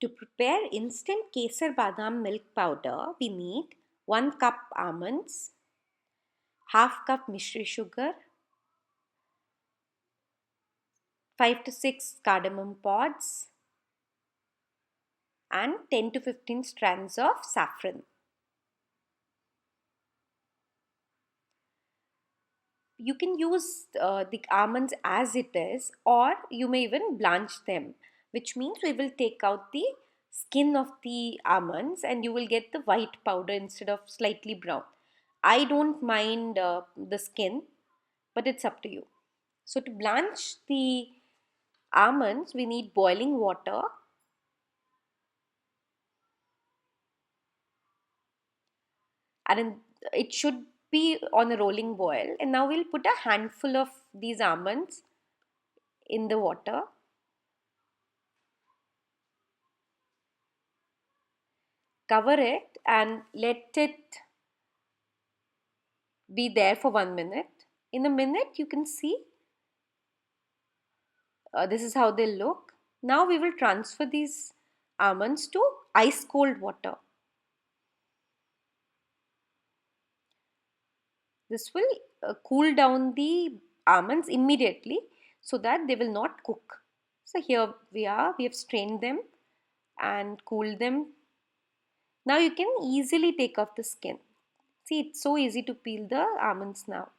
To prepare instant Kesar Badam milk powder, we need 1 cup almonds, half cup mystery sugar, 5 to 6 cardamom pods, and 10 to 15 strands of saffron. You can use the almonds as it is, or you may even blanch them, which means we will take out the skin of the almonds and you will get the white powder instead of slightly brown. I don't mind the skin, but it's up to you. So to blanch the almonds, we need boiling water, and it should be on a rolling boil. And now we'll put a handful of these almonds in the water. Cover it and let it be there for 1 minute. In a minute, you can see this is how they look. Now we will transfer these almonds to ice cold water. This will cool down the almonds immediately so that they will not cook. So here we have strained them and cooled them. Now you can easily take off the skin. See, it's so easy to peel the almonds now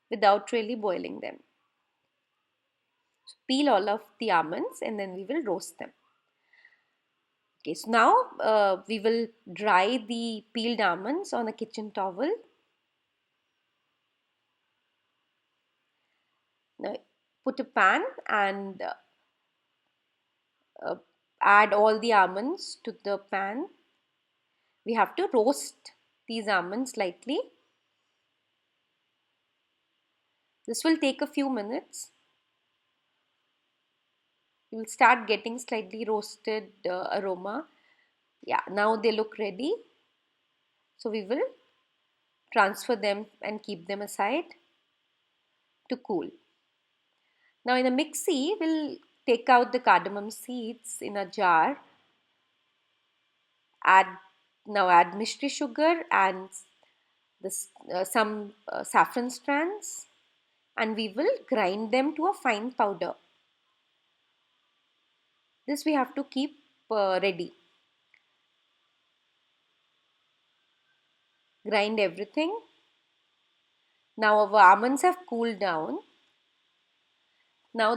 without really boiling them. So peel all of the almonds and then we will roast them. Okay, so now we will dry the peeled almonds on a kitchen towel. Now put a pan and uh, add all the almonds to the pan. We have to roast these almonds slightly. This will take a few minutes. You will start getting slightly roasted aroma. Yeah, now they look ready. So we will transfer them and keep them aside to cool. Now in a mixie, we'll take out the cardamom seeds in a jar. Add mystery sugar and some saffron strands, and we will grind them to a fine powder. This we have to keep ready. Grind everything. Now our almonds have cooled down. Now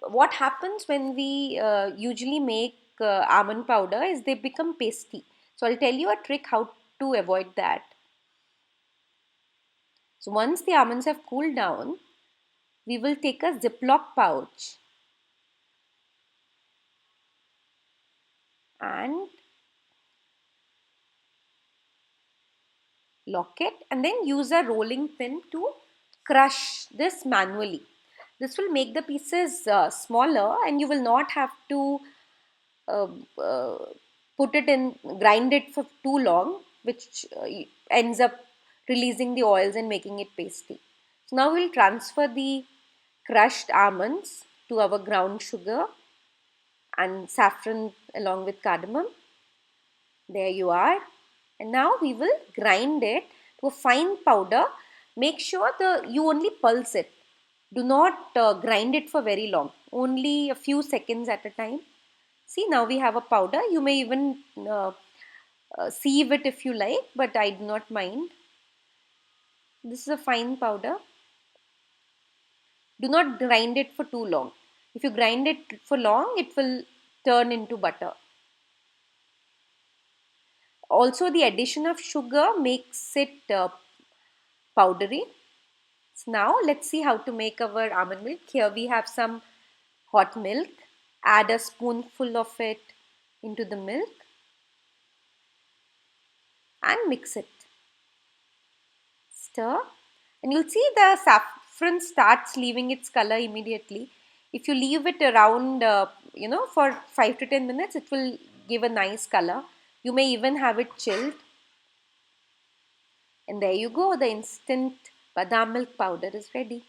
what happens when we usually make almond powder is they become pasty. So I'll tell you a trick how to avoid that. So once the almonds have cooled down, we will take a Ziploc pouch and lock it, and then use a rolling pin to crush this manually. This will make the pieces smaller and you will not have to uh, uh, grind it for too long, which ends up releasing the oils and making it pasty. So now we'll transfer the crushed almonds to our ground sugar and saffron along with cardamom. There you are. And now we will grind it to a fine powder. Make sure you only pulse it. Do not grind it for very long. Only a few seconds at a time. See, now we have a powder. You may even sieve it if you like, but I do not mind. This is a fine powder. Do not grind it for too long. If you grind it for long, it will turn into butter. Also, the addition of sugar makes it powdery. So now let's see how to make our almond milk. Here we have some hot milk. Add a spoonful of it into the milk and mix it. Stir, and you'll see the saffron starts leaving its color immediately. If you leave it around for 5 to 10 minutes, it will give a nice color. You may even have it chilled. And there you go, the instant badam milk powder is ready.